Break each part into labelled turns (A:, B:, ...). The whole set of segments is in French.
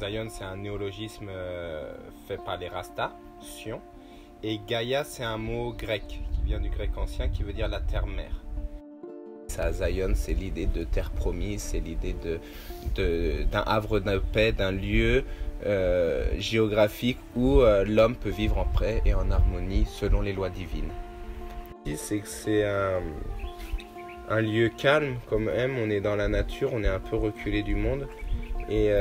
A: Zion, c'est un néologisme fait par les Rastas, Sion. Et Gaïa, c'est un mot grec qui vient du grec ancien qui veut dire la terre-mère. Ça, Zion, c'est l'idée de terre promise, c'est l'idée d'un havre de paix, d'un lieu géographique où l'homme peut vivre en paix et en harmonie selon les lois divines. C'est un lieu calme comme M, on est dans la nature, on est un peu reculé du monde. Et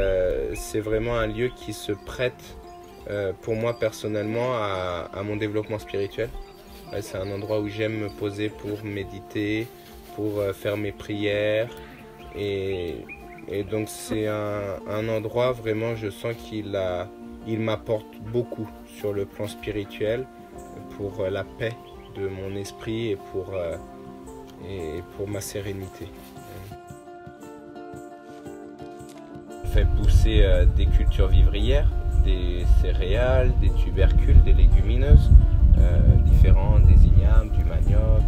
A: c'est vraiment un lieu qui se prête pour moi personnellement à mon développement spirituel. C'est un endroit où j'aime me poser pour méditer, pour faire mes prières. Et donc c'est un endroit vraiment, je sens qu'il m'apporte beaucoup sur le plan spirituel, pour la paix de mon esprit et pour ma sérénité. On fait pousser des cultures vivrières, des céréales, des tubercules, des légumineuses différentes, des ignames, du manioc,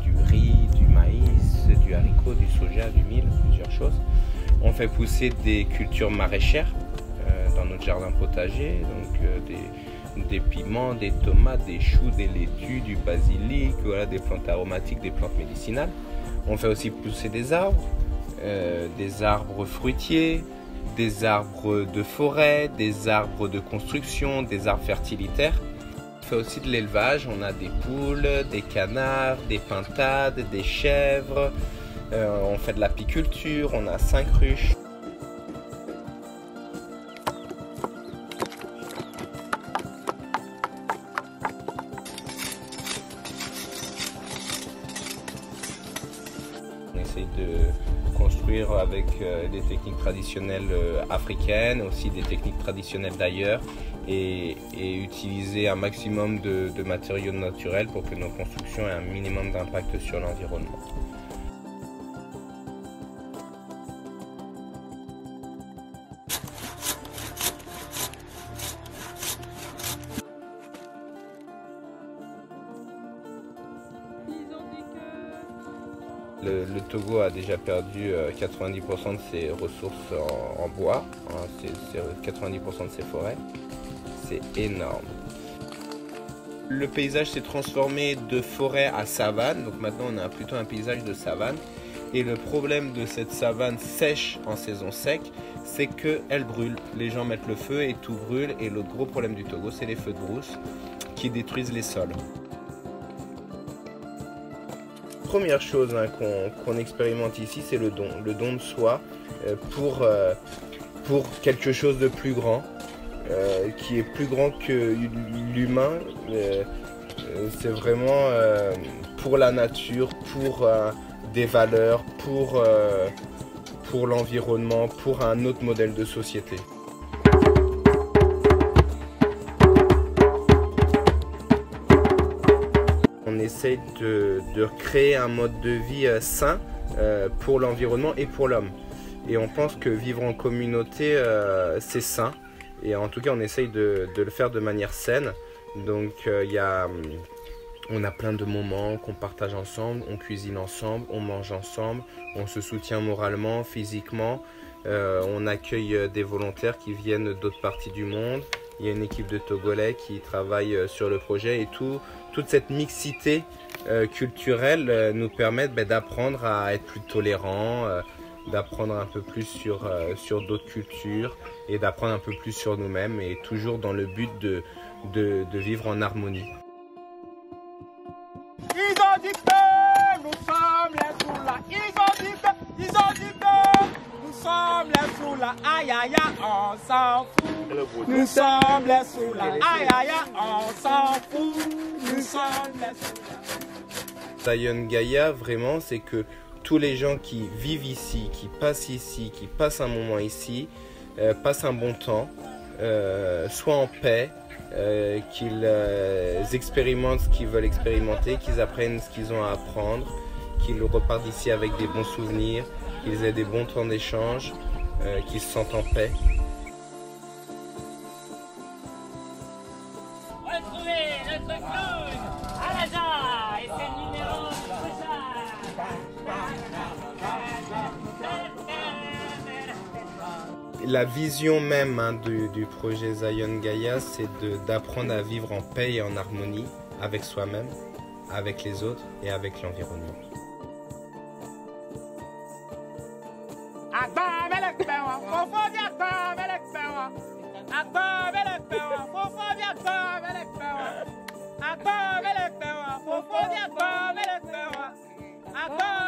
A: du riz, du maïs, du haricot, du soja, du mil, plusieurs choses. On fait pousser des cultures maraîchères dans notre jardin potager, donc des piments, des tomates, des choux, des laitues, du basilic, voilà, des plantes aromatiques, des plantes médicinales. On fait aussi pousser des arbres fruitiers, des arbres de forêt, des arbres de construction, des arbres fertilitaires. On fait aussi de l'élevage, on a des poules, des canards, des pintades, des chèvres. On fait de l'apiculture, on a 5 ruches. On essaye de construire avec des techniques traditionnelles africaines, aussi des techniques traditionnelles d'ailleurs, et utiliser un maximum de matériaux naturels pour que nos constructions aient un minimum d'impact sur l'environnement. Le Togo a déjà perdu 90% de ses ressources en bois, c'est 90% de ses forêts. C'est énorme. Le paysage s'est transformé de forêt à savane, donc maintenant on a plutôt un paysage de savane. Et le problème de cette savane sèche en saison sec, c'est qu'elle brûle. Les gens mettent le feu et tout brûle. Et l'autre gros problème du Togo, c'est les feux de brousse qui détruisent les sols. Première chose qu'on expérimente ici, c'est le don de soi pour quelque chose de plus grand, qui est plus grand que l'humain. C'est vraiment pour la nature, pour des valeurs, pour l'environnement, pour un autre modèle de société. On essaye de créer un mode de vie sain pour l'environnement et pour l'homme. Et on pense que vivre en communauté, c'est sain. Et en tout cas, on essaye de le faire de manière saine. Donc, on a plein de moments qu'on partage ensemble, on cuisine ensemble, on mange ensemble, on se soutient moralement, physiquement. On accueille des volontaires qui viennent d'autres parties du monde. Il y a une équipe de Togolais qui travaille sur le projet et toute cette mixité culturelle nous permet d'apprendre à être plus tolérants, d'apprendre un peu plus sur d'autres cultures et d'apprendre un peu plus sur nous-mêmes, et toujours dans le but de vivre en harmonie.
B: Ils ont dit que nous sommes les Soula. Ils ont dit que nous sommes les Soula. Aïe aïe aïe, on s'en fout. Nous sommes les Soula. Aïe aïe aïe, on s'en fout. Nous sommes les Soula.
A: Zion Gaïa, vraiment, c'est que tous les gens qui vivent ici, qui passent un moment ici, passent un bon temps, soient en paix, qu'ils expérimentent ce qu'ils veulent expérimenter, qu'ils apprennent ce qu'ils ont à apprendre, qu'ils repartent d'ici avec des bons souvenirs, qu'ils aient des bons temps d'échange, qu'ils se sentent en paix.
C: Retrouvez notre clown à la jarre et c'est le numéro de
A: la vision même du projet Zion Gaia, c'est d'apprendre à vivre en paix et en harmonie avec soi-même, avec les autres et avec l'environnement.
B: Attends,